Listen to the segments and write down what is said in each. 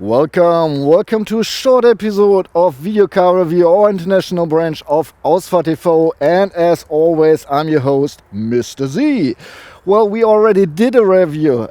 Welcome to a short episode of Video Car Review, our international branch of Ausfahrt TV, and as always, I'm your host, Mr. Z. Well, we already did a review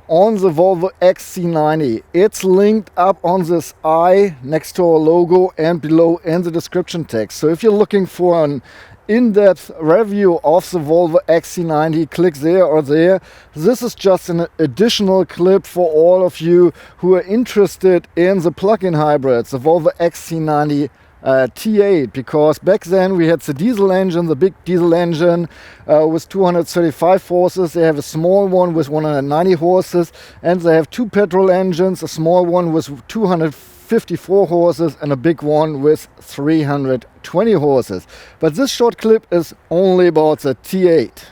on the Volvo XC90. It's linked up on this eye next to our logo and below in the description text. So if you're looking for an in-depth review of the Volvo XC90, click there or there. This is just an additional clip for all of you who are interested in the plug-in hybrids, the Volvo XC90 T8, because back then we had the diesel engine, the big diesel engine with 235 horses. They have a small one with 190 horses, and they have two petrol engines, a small one with 254 horses and a big one with 320 horses. But this short clip is only about the T8.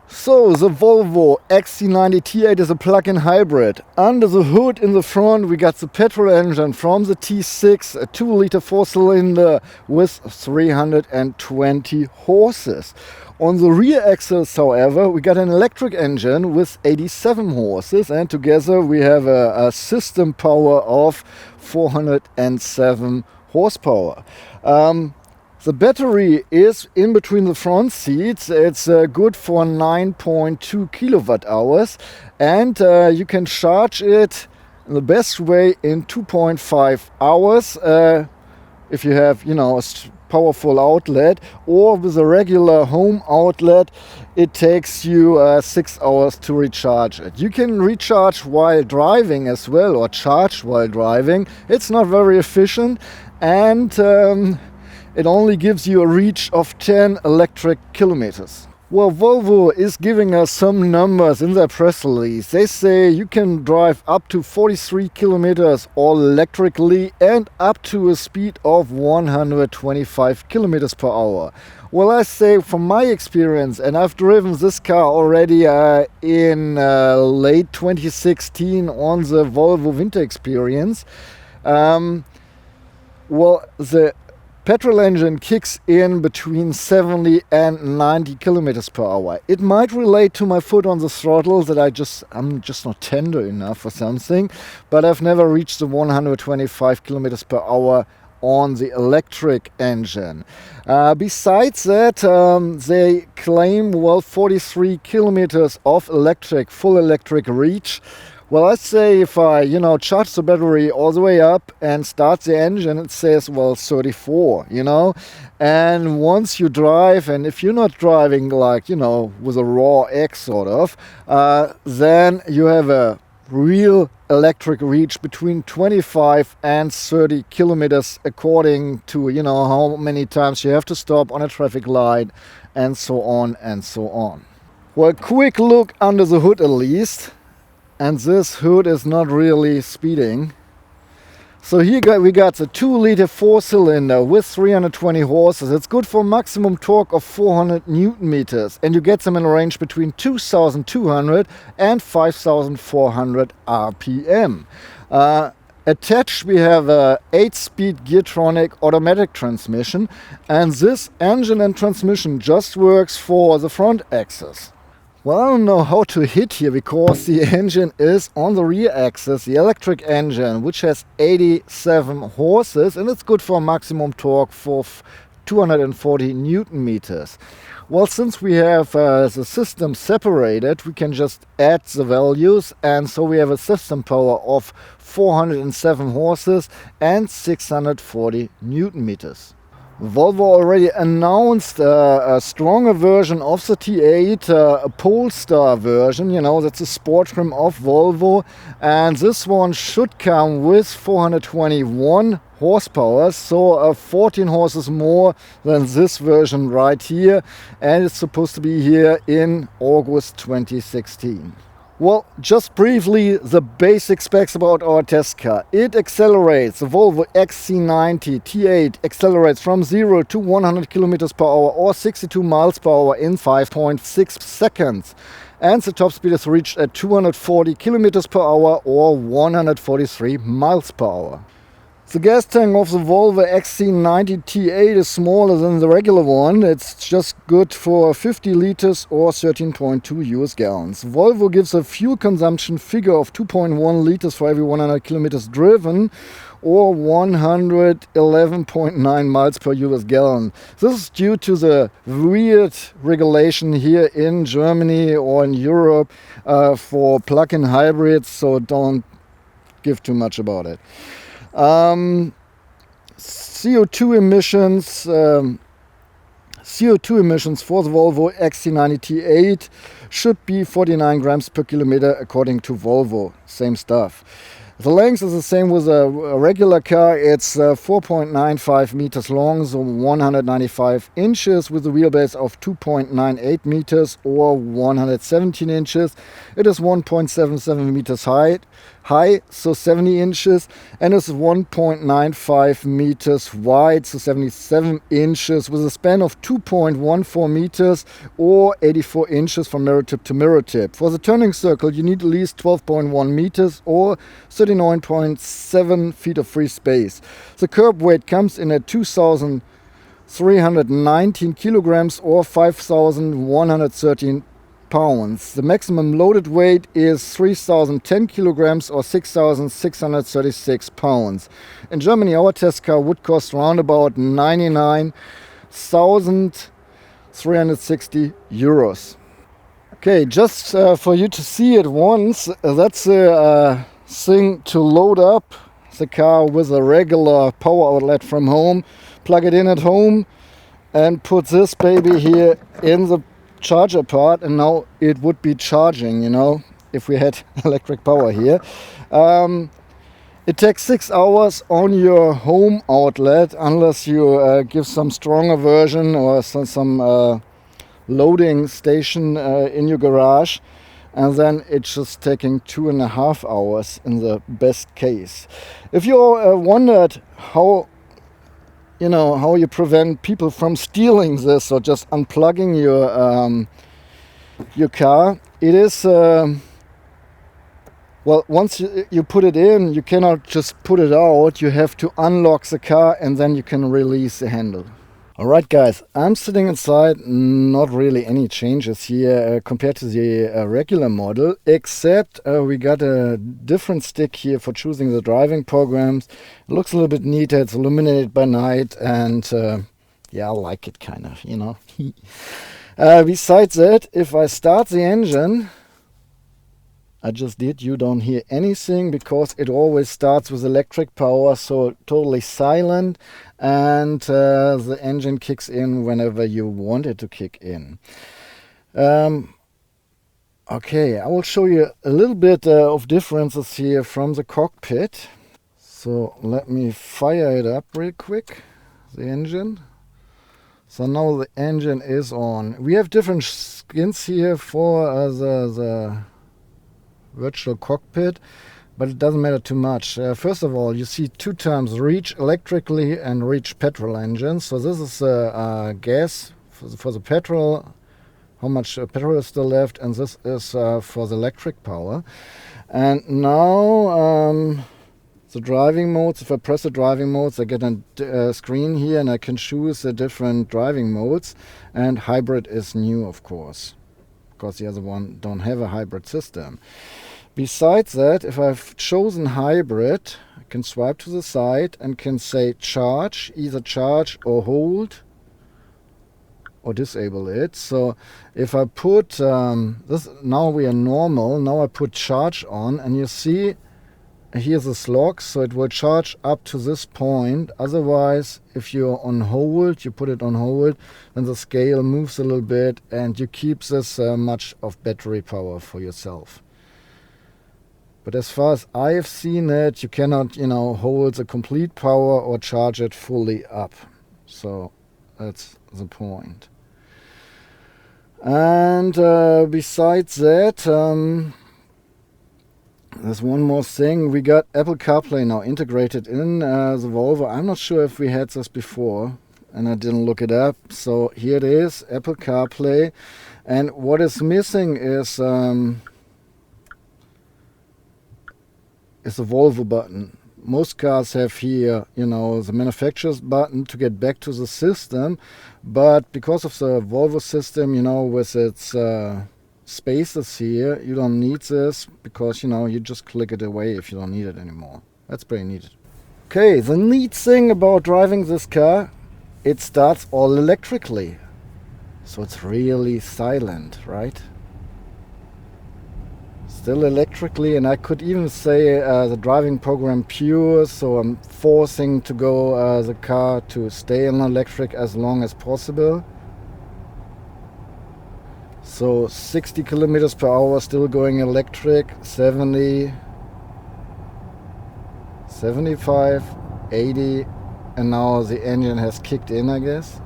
So the Volvo XC90 T8 is a plug-in hybrid. Under the hood in the front we got the petrol engine from the T6, a 2-liter 4-cylinder with 320 horses. On the rear axles, however, we got an electric engine with 87 horses, and together we have a system power of 407 horsepower. The battery is in between the front seats. It's good for 9.2 kilowatt hours, and you can charge it in the best way in 2.5 hours if you have, a powerful outlet, or with a regular home outlet it takes you 6 hours to recharge it. You can recharge while driving as well, or charge while driving. It's not very efficient, and it only gives you a reach of 10 electric kilometers. Well, Volvo is giving us some numbers in their press release. They say you can drive up to 43 kilometers all electrically and up to a speed of 125 kilometers per hour. Well, I say from my experience, and I've driven this car already in late 2016 on the Volvo Winter Experience. The petrol engine kicks in between 70 and 90 kilometers per hour. It might relate to my foot on the throttle that I'm just not tender enough or something, but I've never reached the 125 kilometers per hour on the electric engine. Besides that, they claim 43 kilometers of full electric reach. Well, I'd say if I, charge the battery all the way up and start the engine, it says, 34, And once you drive, and if you're not driving like, with a raw X sort of, then you have a real electric reach between 25 and 30 kilometers according to, how many times you have to stop on a traffic light, and so on and so on. Well, quick look under the hood at least. And this hood is not really speeding. So here we got the 2-liter 4-cylinder with 320 horses. It's good for maximum torque of 400 Newton meters. And you get them in a range between 2,200 and 5,400 RPM. Attached we have a 8-speed Geartronic automatic transmission. And this engine and transmission just works for the front axis. Well, I don't know how to hit here because the engine is on the rear axis, the electric engine, which has 87 horses, and it's good for maximum torque for 240 Newton meters. Well, since we have the system separated, we can just add the values, and so we have a system power of 407 horses and 640 Newton meters. Volvo already announced a stronger version of the T8, a Polestar version, that's a sport trim of Volvo, and this one should come with 421 horsepower, so 14 horses more than this version right here, and it's supposed to be here in August 2016. Well, just briefly, the basic specs about our test car. It accelerates, the Volvo XC90 T8 accelerates from 0 to 100 kilometers per hour or 62 miles per hour in 5.6 seconds. And the top speed is reached at 240 kilometers per hour or 143 miles per hour. The gas tank of the Volvo XC90 T8 is smaller than the regular one. It's just good for 50 liters or 13.2 US gallons. Volvo gives a fuel consumption figure of 2.1 liters for every 100 kilometers driven, or 111.9 miles per US gallon. This is due to the weird regulation here in Germany or in Europe for plug-in hybrids, so don't give too much about it. CO2 emissions for the Volvo XC90 T8 should be 49 grams per kilometer according to Volvo. Same stuff. The length is the same with a regular car. It's 4.95 meters long, so 195 inches, with a wheelbase of 2.98 meters or 117 inches. It is 1.77 meters high, so 70 inches, and it's 1.95 meters wide, so 77 inches, with a span of 2.14 meters or 84 inches from mirror tip to mirror tip. For the turning circle, you need at least 12.1 meters or 39.7 feet of free space. The curb weight comes in at 2,319 kilograms or 5,113 pounds. The maximum loaded weight is 3,010 kilograms or 6,636 pounds. In Germany, our test car would cost around about 99,360 euros. Okay, just for you to see it once, that's a thing to load up the car with a regular power outlet from home, plug it in at home, and put this baby here in the charger part, and now it would be charging, you know, if we had electric power here. It takes 6 hours on your home outlet, unless you give some stronger version or some loading station in your garage, and then it's just taking 2.5 hours in the best case. If you wondered how you prevent people from stealing this or just unplugging your car, it is well, once you put it in, you cannot just put it out. You have to unlock the car and then you can release the handle. Alright guys, I'm sitting inside, not really any changes here compared to the regular model, except we got a different stick here for choosing the driving programs. It looks a little bit neater, it's illuminated by night, and yeah, I like it kind of, you know. Besides that, if I start the engine, I just did, you don't hear anything because it always starts with electric power, so totally silent, and the engine kicks in whenever you want it to kick in. Okay, I will show you a little bit of differences here from the cockpit. So let me fire it up real quick, the engine. So now the engine is on. We have different skins here for the virtual cockpit, but it doesn't matter too much. First of all, you see two terms, reach electrically and reach petrol engine. So this is gas for the petrol, how much petrol is still left, and this is for the electric power. And now the driving modes, if I press the driving modes, I get a screen here and I can choose the different driving modes, and hybrid is new, of course, because the other one don't have a hybrid system. Besides that, if I've chosen hybrid, I can swipe to the side and can say charge, either charge or hold or disable it. So if I put this, now we are normal, now I put charge on, and you see here's the slog, so it will charge up to this point. Otherwise, if you're on hold, you put it on hold, then the scale moves a little bit and you keep this much of battery power for yourself. But as far as I have seen it, you cannot, hold the complete power or charge it fully up. So that's the point. And besides that, there's one more thing. We got Apple CarPlay now integrated in the Volvo. I'm not sure if we had this before, and I didn't look it up. So here it is, Apple CarPlay. And what is missing is the Volvo button. most cars have here, you know, the manufacturer's button to get back to the system, but because of the Volvo system, you know, with its spaces here, you don't need this, because, you know, you just click it away if you don't need it anymore. That's pretty neat. Okay, the neat thing about driving this car, it starts all electrically, so it's really silent, right? Still electrically, and I could even say the driving program pure, so I'm forcing to go the car to stay on electric as long as possible. So 60 kilometers per hour still going electric, 70, 75, 80, and now the engine has kicked in, I guess.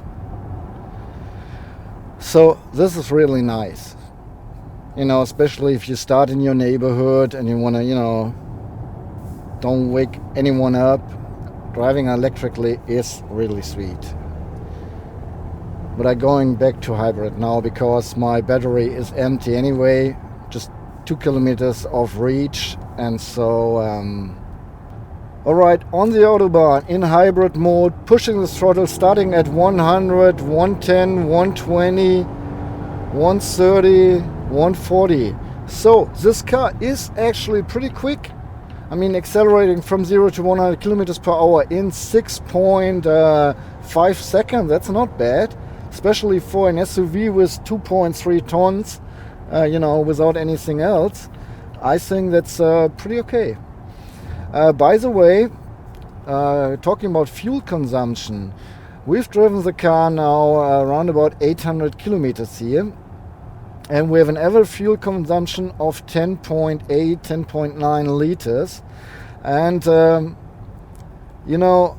So this is really nice. You know, especially if you start in your neighborhood and you want to, you know, don't wake anyone up. Driving electrically is really sweet. But I'm going back to hybrid now because my battery is empty anyway. Just 2 kilometers of reach. And so, alright, on the Autobahn in hybrid mode, pushing the throttle starting at 100, 110, 120, 130, 140. So this car is actually pretty quick. I mean, accelerating from 0 to 100 kilometers per hour in 6.5 seconds. That's not bad, especially for an SUV with 2.3 tons, you know, without anything else. I think that's pretty okay. By the way, talking about fuel consumption, we've driven the car now around about 800 kilometers here. And we have an average fuel consumption of 10.8, 10.9 liters. And, you know,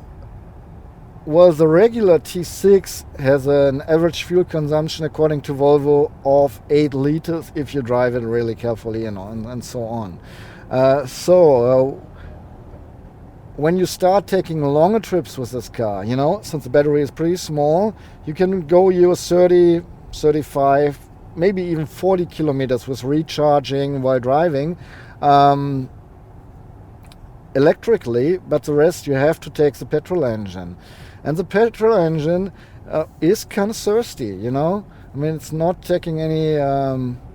well, the regular T6 has an average fuel consumption, according to Volvo, of 8 liters if you drive it really carefully, you know, and so on. When you start taking longer trips with this car, you know, since the battery is pretty small, you can go use 30, 35, maybe even 40 kilometers with recharging while driving electrically, but the rest you have to take the petrol engine. And the petrol engine is kind of thirsty, you know. I mean, it's not taking any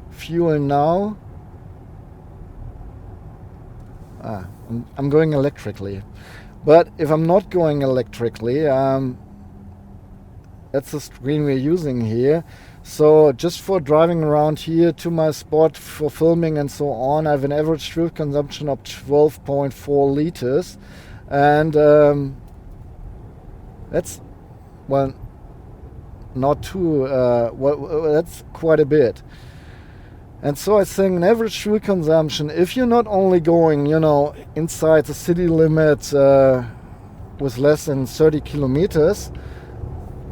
fuel now. I'm going electrically. But if I'm not going electrically, that's the screen we're using here. So just for driving around here to my spot for filming and so on, I have an average fuel consumption of 12.4 liters. And that's, well, not too, that's quite a bit. And so I think an average fuel consumption, if you're not only going, you know, inside the city limits with less than 30 kilometers,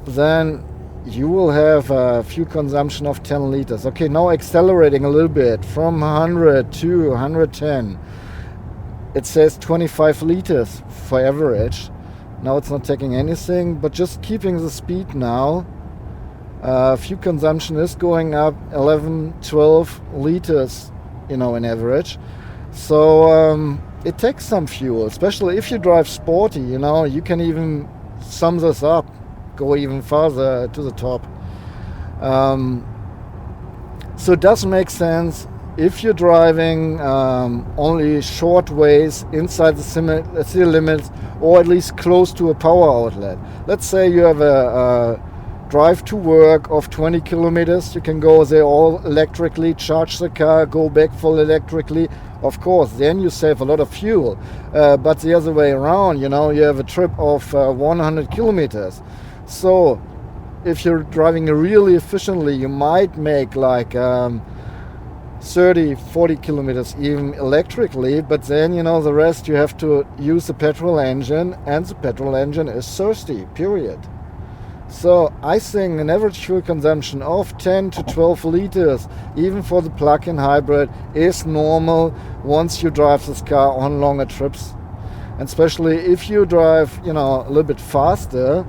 then you will have a fuel consumption of 10 liters. Okay, now accelerating a little bit from 100 to 110. It says 25 liters for average. Now it's not taking anything, but just keeping the speed now. Fuel consumption is going up 11, 12 liters, you know, in average. So it takes some fuel, especially if you drive sporty, you know, you can even sum this up, go even farther to the top. So it does make sense if you're driving only short ways inside the city limits, or at least close to a power outlet. Let's say you have a drive to work of 20 kilometers, you can go there all electrically, charge the car, go back full electrically. Of course, then you save a lot of fuel. But the other way around, you know, you have a trip of 100 kilometers. So if you're driving really efficiently, you might make like 30, 40 kilometers even electrically, but then, you know, the rest you have to use the petrol engine, and the petrol engine is thirsty, period. So I think an average fuel consumption of 10 to 12 liters, even for the plug-in hybrid, is normal once you drive this car on longer trips. And especially if you drive, you know, a little bit faster,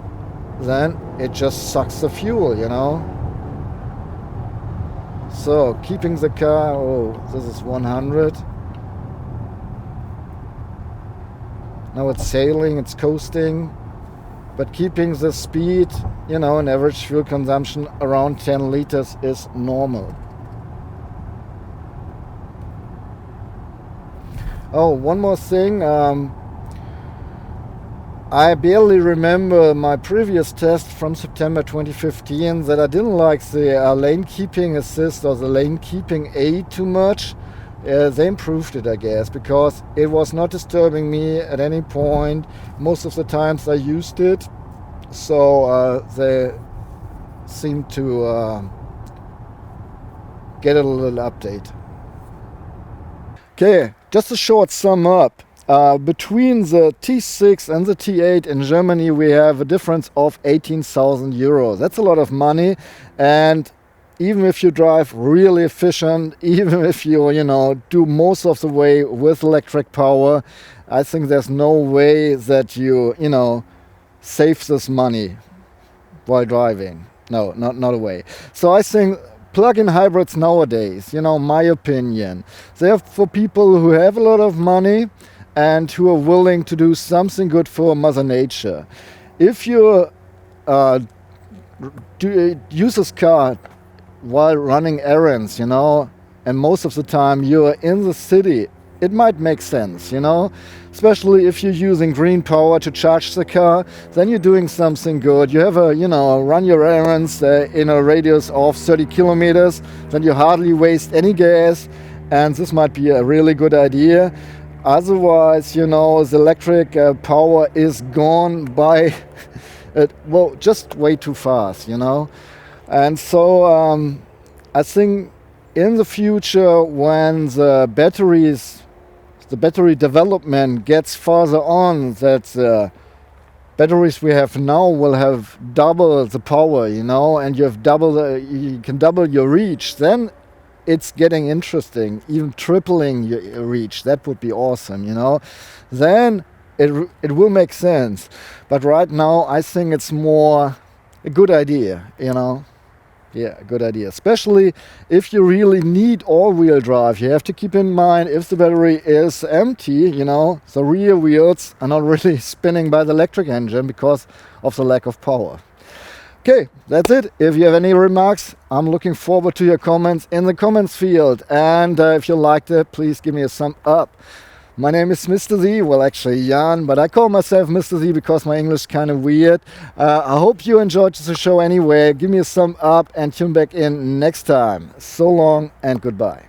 then it just sucks the fuel, you know. So keeping the car, oh, this is 100. Now it's sailing, it's coasting, but keeping the speed, you know, an average fuel consumption around 10 liters is normal. Oh, one more thing. I barely remember my previous test from September 2015 that I didn't like the lane keeping assist or the lane keeping aid too much. They improved it, I guess, because it was not disturbing me at any point. Most of the times I used it, so they seemed to get a little update. Okay, just a short sum up. Between the T6 and the T8 in Germany, we have a difference of 18,000 euros. That's a lot of money, and even if you drive really efficient, even if you know, do most of the way with electric power, I think there's no way that you know, save this money while driving. No, not a way. So I think plug-in hybrids nowadays, you know, my opinion, they're for people who have a lot of money and who are willing to do something good for Mother Nature. If you use this car while running errands, you know, and most of the time you're in the city, it might make sense, you know, especially if you're using green power to charge the car, then you're doing something good. You have you know, run your errands in a radius of 30 kilometers, then you hardly waste any gas, and this might be a really good idea. Otherwise, you know, the electric power is gone by, well, just way too fast, you know. And so I think in the future, when the battery development gets farther on, that the batteries we have now will have double the power, you know, and you can double your reach, then it's getting interesting, even tripling your reach. That would be awesome, you know. Then it will make sense. But right now, I think it's more a good idea, you know. Yeah, a good idea. Especially if you really need all-wheel drive. You have to keep in mind, if the battery is empty, you know, the rear wheels are not really spinning by the electric engine because of the lack of power. Okay, that's it. If you have any remarks, I'm looking forward to your comments in the comments field. And if you liked it, please give me a thumb up. My name is Mr. Z, well actually Jan, but I call myself Mr. Z because my English is kind of weird. I hope you enjoyed the show anyway. Give me a thumb up and tune back in next time. So long and goodbye.